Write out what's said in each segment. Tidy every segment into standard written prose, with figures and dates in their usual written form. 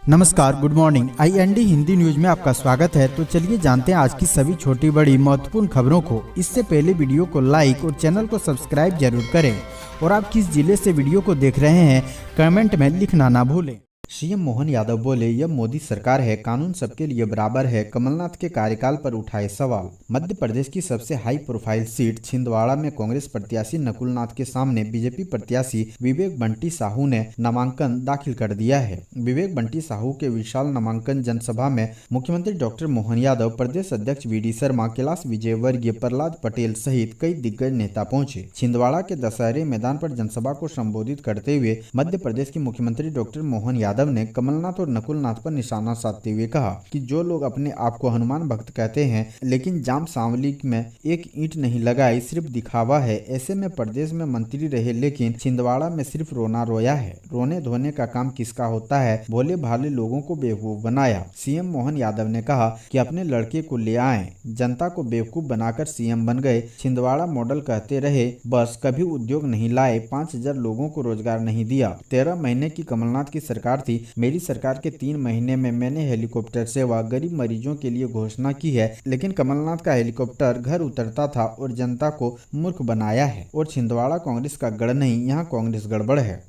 नमस्कार, good morning. IND Hindi news में आपका स्वागत है। तो चलिए जानते हैं आज की सभी छोटी बड़ी महत्वपूर्ण खबरों को। इससे पहले वीडियो को लाइक और चैनल को सब्सक्राइब जरूर करें और आप किस जिले से वीडियो को देख रहे हैं कमेंट में लिखना ना भूलें। सीएम मोहन यादव बोले, यह मोदी सरकार है, कानून सबके लिए बराबर है। कमलनाथ के कार्यकाल पर उठाए सवाल। मध्य प्रदेश की सबसे हाई प्रोफाइल सीट छिंदवाड़ा में कांग्रेस प्रत्याशी नकुल नाथ के सामने बीजेपी प्रत्याशी विवेक बंटी साहू ने नामांकन दाखिल कर दिया है। विवेक बंटी साहू के विशाल नामांकन जनसभा में मुख्यमंत्री डॉक्टर मोहन यादव, प्रदेश अध्यक्ष VD शर्मा, कैलाश विजयवर्गीय, प्रहलाद पटेल सहित कई दिग्गज नेता पहुंचे। छिंदवाड़ा के दशहरे मैदान पर जनसभा को संबोधित करते हुए मध्य प्रदेश के मुख्यमंत्री डॉक्टर मोहन यादव ने कमलनाथ और नकुल नाथ पर निशाना साधते हुए कहा कि जो लोग अपने आप को हनुमान भक्त कहते हैं लेकिन जाम सांवली में एक ईंट नहीं लगाई, सिर्फ दिखावा है। ऐसे में प्रदेश में मंत्री रहे लेकिन छिंदवाड़ा में सिर्फ रोना रोया है। रोने धोने का काम किसका होता है? भोले भाले लोगों को बेवकूफ बनाया। सीएम मोहन यादव ने कहा कि अपने लड़के को ले आए, जनता को बेवकूफ बनाकर सीएम बन गए। छिंदवाड़ा मॉडल कहते रहे, बस कभी उद्योग नहीं लाए, 5000 लोगों को रोजगार नहीं दिया। 13 महीने की कमलनाथ की सरकार थी। मेरी सरकार के 3 महीने में मैंने हेलीकॉप्टर सेवा गरीब मरीजों के लिए घोषणा की है, लेकिन कमलनाथ का हेलीकॉप्टर घर उतरता था और जनता को मूर्ख बनाया है। और छिंदवाड़ा कांग्रेस का गढ़ नहीं, यहाँ कांग्रेस गड़बड़ है।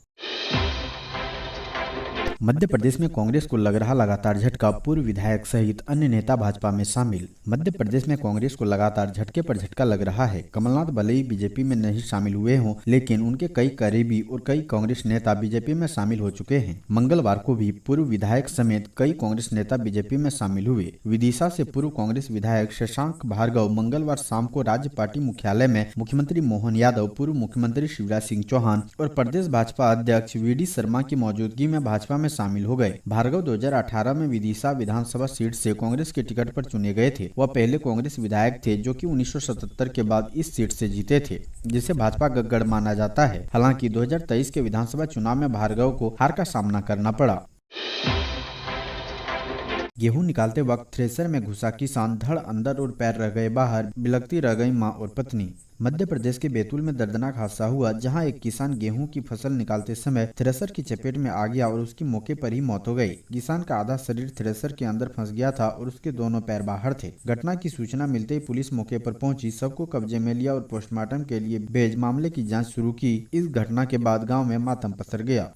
मध्य प्रदेश में कांग्रेस को लग रहा लगातार झटका, पूर्व विधायक सहित अन्य नेता भाजपा में शामिल। मध्य प्रदेश में कांग्रेस को लगातार झटके पर झटका लग रहा है। कमलनाथ भले ही बीजेपी में नहीं शामिल हुए हों, लेकिन उनके कई करीबी और कई कांग्रेस नेता बीजेपी में शामिल हो चुके हैं। मंगलवार को भी पूर्व विधायक समेत कई कांग्रेस नेता बीजेपी में शामिल हुए। विदिशा से पूर्व कांग्रेस विधायक शशांक भार्गव मंगलवार शाम को राज्य पार्टी मुख्यालय में मुख्यमंत्री मोहन यादव, पूर्व मुख्यमंत्री शिवराज सिंह चौहान और प्रदेश भाजपा अध्यक्ष VD शर्मा की मौजूदगी में भाजपा में शामिल हो गए। भार्गव 2018 में विदिशा विधानसभा सीट से कांग्रेस के टिकट पर चुने गए थे। वह पहले कांग्रेस विधायक थे जो कि 1977 के बाद इस सीट से जीते थे, जिसे भाजपा का गढ़ माना जाता है। हालांकि 2023 के विधानसभा चुनाव में भार्गव को हार का सामना करना पड़ा। गेहूं निकालते वक्त थ्रेसर में घुसा किसान, धड़ अंदर और पैर रह गए बाहर, बिलखती रह गई मां और पत्नी। मध्य प्रदेश के बैतूल में दर्दनाक हादसा हुआ, जहां एक किसान गेहूं की फसल निकालते समय थ्रेसर की चपेट में आ गया और उसकी मौके पर ही मौत हो गई। किसान का आधा शरीर थ्रेसर के अंदर फंस गया था और उसके दोनों पैर बाहर थे। घटना की सूचना मिलते ही पुलिस मौके पर पहुंची, सबको कब्जे में लिया और पोस्टमार्टम के लिए भेज मामले की जाँच शुरू की। इस घटना के बाद गाँव में मातम पसर गया।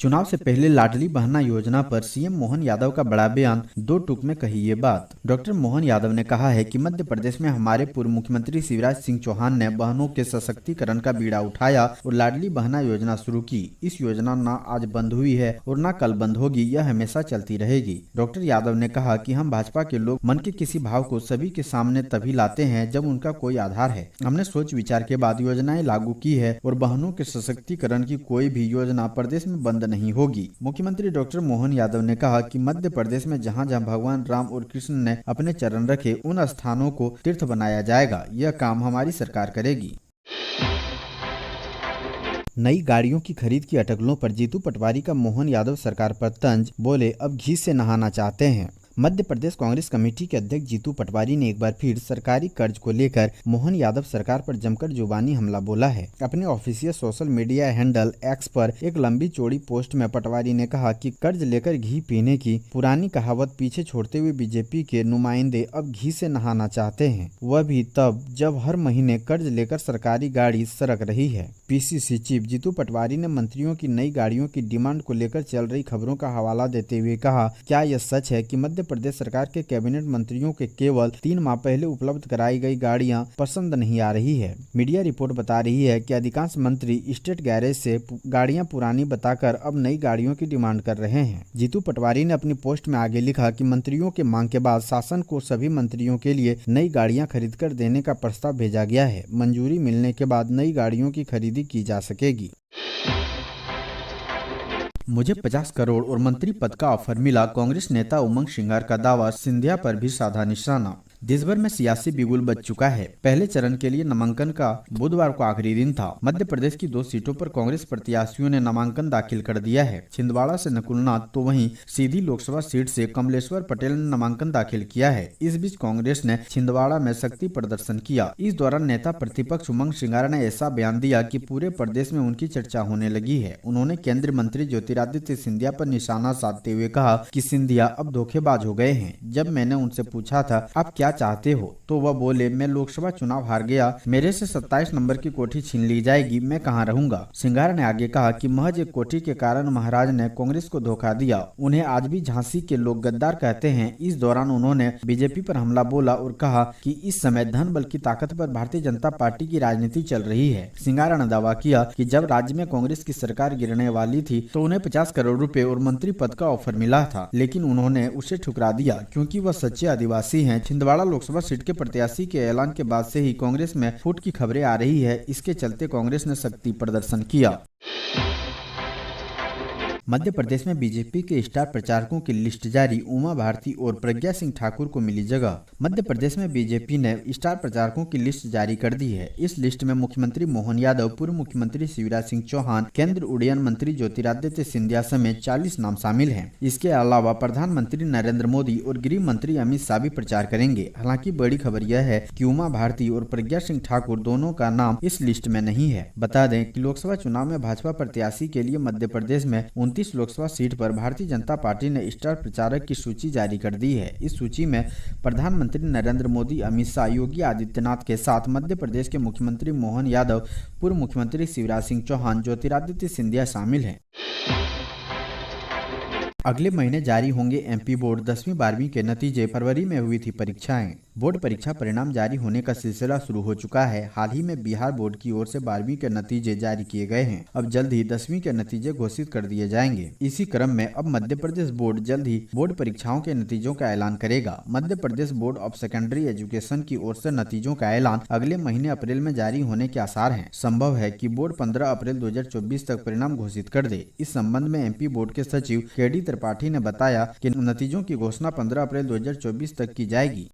चुनाव से पहले लाडली बहना योजना पर सीएम मोहन यादव का बड़ा बयान, 2 टूक में कही ये बात। डॉक्टर मोहन यादव ने कहा है कि मध्य प्रदेश में हमारे पूर्व मुख्यमंत्री शिवराज सिंह चौहान ने बहनों के सशक्तिकरण का बीड़ा उठाया और लाडली बहना योजना शुरू की। इस योजना न आज बंद हुई है और न कल बंद होगी, यह हमेशा चलती रहेगी। डॉक्टर यादव ने कहा कि हम भाजपा के लोग मन के किसी भाव को सभी के सामने तभी लाते हैं जब उनका कोई आधार है। हमने सोच विचार के बाद योजनाएं लागू की है और बहनों के सशक्तिकरण की कोई भी योजना प्रदेश में बंद नहीं होगी। मुख्यमंत्री डॉक्टर मोहन यादव ने कहा कि मध्य प्रदेश में जहां जहां भगवान राम और कृष्ण ने अपने चरण रखे, उन स्थानों को तीर्थ बनाया जाएगा। यह काम हमारी सरकार करेगी। नई गाड़ियों की खरीद की अटकलों पर जीतू पटवारी का मोहन यादव सरकार पर तंज, बोले अब घी से नहाना चाहते हैं। मध्य प्रदेश कांग्रेस कमेटी के अध्यक्ष जीतू पटवारी ने एक बार फिर सरकारी कर्ज को लेकर मोहन यादव सरकार पर जमकर जुबानी हमला बोला है। अपने official social media handle X पर एक लंबी चौड़ी पोस्ट में पटवारी ने कहा कि कर्ज लेकर घी पीने की पुरानी कहावत पीछे छोड़ते हुए बीजेपी के नुमाइंदे अब घी से नहाना चाहते हैं, वह भी तब जब हर महीने कर्ज लेकर सरकारी गाड़ी सरक रही है। PCC चीफ जीतू पटवारी ने मंत्रियों की नई गाड़ियों की डिमांड को लेकर चल रही खबरों का हवाला देते हुए कहा, क्या यह सच है कि मध्य प्रदेश सरकार के कैबिनेट मंत्रियों के केवल 3 माह पहले उपलब्ध कराई गई गाड़ियां पसंद नहीं आ रही है? मीडिया रिपोर्ट बता रही है कि अधिकांश मंत्री स्टेट गैरेज से गाड़ियां पुरानी बताकर अब नई गाड़ियों की डिमांड कर रहे हैं। जीतू पटवारी ने अपनी पोस्ट में आगे लिखा कि मंत्रियों के मांग के बाद शासन को सभी मंत्रियों के लिए नई गाड़ियां खरीद कर देने का प्रस्ताव भेजा गया है। मंजूरी मिलने के बाद नई गाड़ियों की खरीदी की जा सकेगी। मुझे 50 करोड़ और मंत्री पद का ऑफर मिला, कांग्रेस नेता उमंग सिंगार का दावा, सिंधिया पर भी साधा निशाना। देश भर में सियासी बिगुल बज चुका है। पहले चरण के लिए नामांकन का बुधवार को आखिरी दिन था। मध्य प्रदेश की 2 सीटों पर कांग्रेस प्रत्याशियों ने नामांकन दाखिल कर दिया है। छिंदवाड़ा से नकुलनाथ तो वहीं सीधी लोकसभा सीट से कमलेश्वर पटेल ने नामांकन दाखिल किया है। इस बीच कांग्रेस ने छिंदवाड़ा में शक्ति प्रदर्शन किया। इस दौरान नेता प्रतिपक्ष उमंग सिंघार ने ऐसा बयान दिया कि पूरे प्रदेश में उनकी चर्चा होने लगी है। उन्होंने केंद्रीय मंत्री ज्योतिरादित्य सिंधिया पर निशाना साधते हुए कहा कि सिंधिया अब धोखेबाज हो गए हैं। जब मैंने उनसे पूछा था आप क्या चाहते हो तो वह बोले मैं लोकसभा चुनाव हार गया, मेरे से 27 नंबर की कोठी छीन ली जाएगी, मैं कहां रहूंगा। सिंघार ने आगे कहा कि महज एक कोठी के कारण महाराज ने कांग्रेस को धोखा दिया। उन्हें आज भी झांसी के लोग गद्दार कहते हैं। इस दौरान उन्होंने बीजेपी पर हमला बोला और कहा कि इस समय धन बल की ताकत पर भारतीय जनता पार्टी की राजनीति चल रही है। सिंघार ने दावा किया कि जब राज्य में कांग्रेस की सरकार गिरने वाली थी तो उन्हें 50 करोड़ रुपए और मंत्री पद का ऑफर मिला था, लेकिन उन्होंने उसे ठुकरा दिया क्योंकि वह सच्चे आदिवासी हैं। छिंदवाड़ा लोकसभा सीट के प्रत्याशी के ऐलान के बाद से ही कांग्रेस में फूट की खबरें आ रही है। इसके चलते कांग्रेस ने शक्ति प्रदर्शन किया। मध्य प्रदेश में बीजेपी के स्टार प्रचारकों की लिस्ट जारी, उमा भारती और प्रज्ञा सिंह ठाकुर को मिली जगह। मध्य प्रदेश में बीजेपी ने स्टार प्रचारकों की लिस्ट जारी कर दी है। इस लिस्ट में मुख्यमंत्री मोहन यादव, पूर्व मुख्यमंत्री शिवराज सिंह चौहान, केंद्र उड्डयन मंत्री ज्योतिरादित्य सिंधिया समेत 40 नाम शामिल हैं। इसके अलावा प्रधानमंत्री नरेंद्र मोदी और गृह मंत्री अमित शाह भी प्रचार करेंगे। हालांकि बड़ी खबर यह है कि उमा भारती और प्रज्ञा सिंह ठाकुर दोनों का नाम इस लिस्ट में नहीं है। बता दें कि लोकसभा चुनाव में भाजपा प्रत्याशी के लिए मध्य प्रदेश में 29 लोकसभा सीट पर भारतीय जनता पार्टी ने स्टार प्रचारक की सूची जारी कर दी है। इस सूची में प्रधानमंत्री नरेंद्र मोदी, अमित शाह, योगी आदित्यनाथ के साथ मध्य प्रदेश के मुख्यमंत्री मोहन यादव, पूर्व मुख्यमंत्री शिवराज सिंह चौहान, ज्योतिरादित्य सिंधिया शामिल हैं। अगले महीने जारी होंगे एमपी बोर्ड 10वीं 12वीं के नतीजे। फरवरी में हुई थी परीक्षाएं। बोर्ड परीक्षा परिणाम जारी होने का सिलसिला शुरू हो चुका है। हाल ही में बिहार बोर्ड की ओर से 12वीं के नतीजे जारी किए गए हैं। अब जल्द ही 10वीं के नतीजे घोषित कर दिए जाएंगे। इसी क्रम में अब मध्य प्रदेश बोर्ड जल्द ही बोर्ड परीक्षाओं के नतीजों का ऐलान करेगा। Madhya Pradesh board of secondary education की ओर से नतीजों का ऐलान अगले महीने अप्रैल में जारी होने के आसार हैं। संभव है कि बोर्ड 15 अप्रैल 2024 तक परिणाम घोषित कर दे। इस संबंध में एमपी बोर्ड के सचिव केडी त्रिपाठी ने बताया कि नतीजों की घोषणा 15 अप्रैल 2024 तक की जाएगी।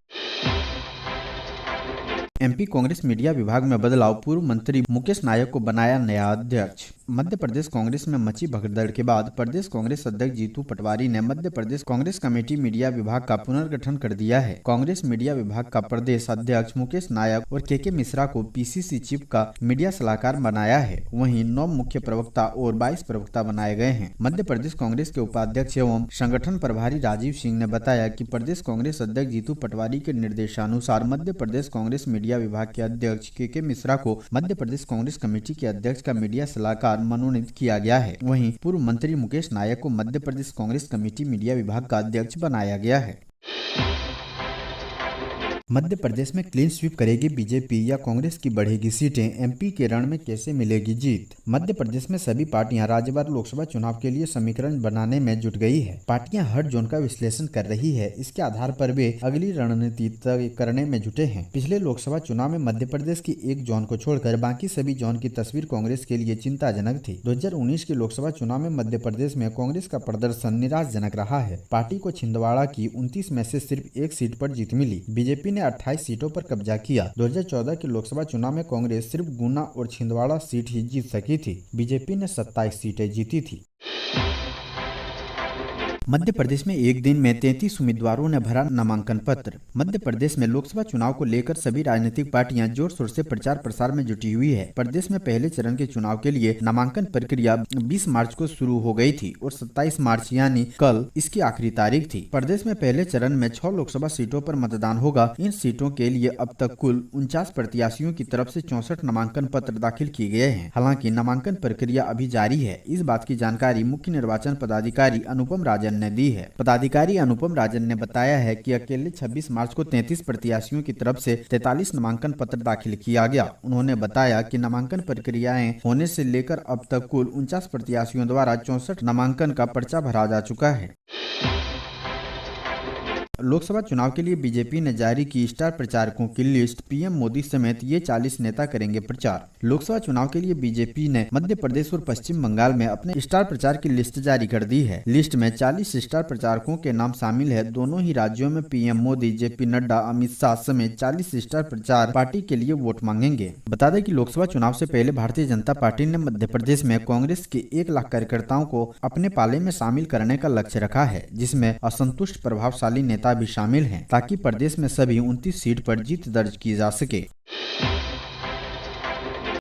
एमपी कांग्रेस मीडिया विभाग में बदलाव, पूर्व मंत्री मुकेश नायक को बनाया नया अध्यक्ष। मध्य प्रदेश कांग्रेस में मची भगदड़ के बाद प्रदेश कांग्रेस अध्यक्ष जीतू पटवारी ने मध्य प्रदेश कांग्रेस कमेटी मीडिया विभाग का पुनर्गठन कर दिया है। कांग्रेस मीडिया विभाग का प्रदेश अध्यक्ष मुकेश नायक और के मिश्रा को पीसीसी चीफ का मीडिया सलाहकार बनाया है। वहीं 9 मुख्य प्रवक्ता और 22 प्रवक्ता बनाए गए हैं। मध्य प्रदेश कांग्रेस के उपाध्यक्ष एवं संगठन प्रभारी राजीव सिंह ने बताया कि प्रदेश कांग्रेस अध्यक्ष जीतू पटवारी के निर्देशानुसार मध्य प्रदेश कांग्रेस मीडिया विभाग के अध्यक्ष के मिश्रा को मध्य प्रदेश कांग्रेस कमेटी के अध्यक्ष का मीडिया सलाहकार मनोनीत किया गया है। वहीं पूर्व मंत्री मुकेश नायक को मध्य प्रदेश कांग्रेस कमेटी मीडिया विभाग का अध्यक्ष बनाया गया है। मध्य प्रदेश में क्लीन स्वीप करेगी बीजेपी या कांग्रेस की बढ़ेगी सीटें, एमपी के रण में कैसे मिलेगी जीत। मध्य प्रदेश में सभी पार्टियां राज्यवार लोकसभा चुनाव के लिए समीकरण बनाने में जुट गई है। पार्टियां हर जोन का विश्लेषण कर रही है। इसके आधार पर वे अगली रणनीति तय करने में जुटे हैं। पिछले लोकसभा चुनाव में मध्य प्रदेश की एक जोन को छोड़कर बाकी सभी जोन की तस्वीर कांग्रेस के लिए चिंताजनक थी। 2019 के लोकसभा चुनाव में मध्य प्रदेश में कांग्रेस का प्रदर्शन निराशजनक रहा है। पार्टी को छिंदवाड़ा की 29 में से सिर्फ एक सीट पर जीत मिली। बीजेपी ने 28 सीटों पर कब्जा किया। 2014 के लोकसभा चुनाव में कांग्रेस सिर्फ गुना और छिंदवाड़ा सीट ही जीत सकी थी। बीजेपी ने 27 सीटें जीती थी। मध्य प्रदेश में एक दिन में 33 उम्मीदवारों ने भरा नामांकन पत्र। मध्य प्रदेश में लोकसभा चुनाव को लेकर सभी राजनीतिक पार्टियां जोर शोर से प्रचार प्रसार में जुटी हुई है। प्रदेश में पहले चरण के चुनाव के लिए नामांकन प्रक्रिया 20 मार्च को शुरू हो गई थी और 27 मार्च यानी कल इसकी आखिरी तारीख थी। प्रदेश में पहले चरण में 6 लोकसभा सीटों पर मतदान होगा। इन सीटों के लिए अब तक कुल 49 प्रत्याशियों की तरफ से 64 नामांकन पत्र दाखिल किए गए हैं। हालांकि नामांकन प्रक्रिया अभी जारी है। इस बात की जानकारी मुख्य निर्वाचन पदाधिकारी अनुपम राजन ने दी है। पदाधिकारी अनुपम राजन ने बताया है कि अकेले 26 मार्च को 33 प्रत्याशियों की तरफ से 43 नामांकन पत्र दाखिल किया गया। उन्होंने बताया कि नामांकन प्रक्रियाएं होने से लेकर अब तक कुल 49 प्रत्याशियों द्वारा 64 नामांकन का पर्चा भरा जा चुका है। लोकसभा चुनाव के लिए बीजेपी ने जारी की स्टार प्रचारकों की लिस्ट। पीएम मोदी समेत ये 40 नेता करेंगे प्रचार। लोकसभा चुनाव के लिए बीजेपी ने मध्य प्रदेश और पश्चिम बंगाल में अपने स्टार प्रचार की लिस्ट जारी कर दी है। लिस्ट में 40 स्टार प्रचारकों के नाम शामिल है। दोनों ही राज्यों में पीएम मोदी, जेपी नड्डा, अमित शाह समेत 40 स्टार प्रचार पार्टी के लिए वोट मांगेंगे। बता दें कि लोकसभा चुनाव से पहले भारतीय जनता पार्टी ने मध्य प्रदेश में कांग्रेस के 1 लाख कार्यकर्ताओं को अपने पाले में शामिल करने का लक्ष्य रखा है, जिसमें असंतुष्ट प्रभावशाली नेता भी शामिल हैं, ताकि प्रदेश में सभी 29 सीट पर जीत दर्ज की जा सके।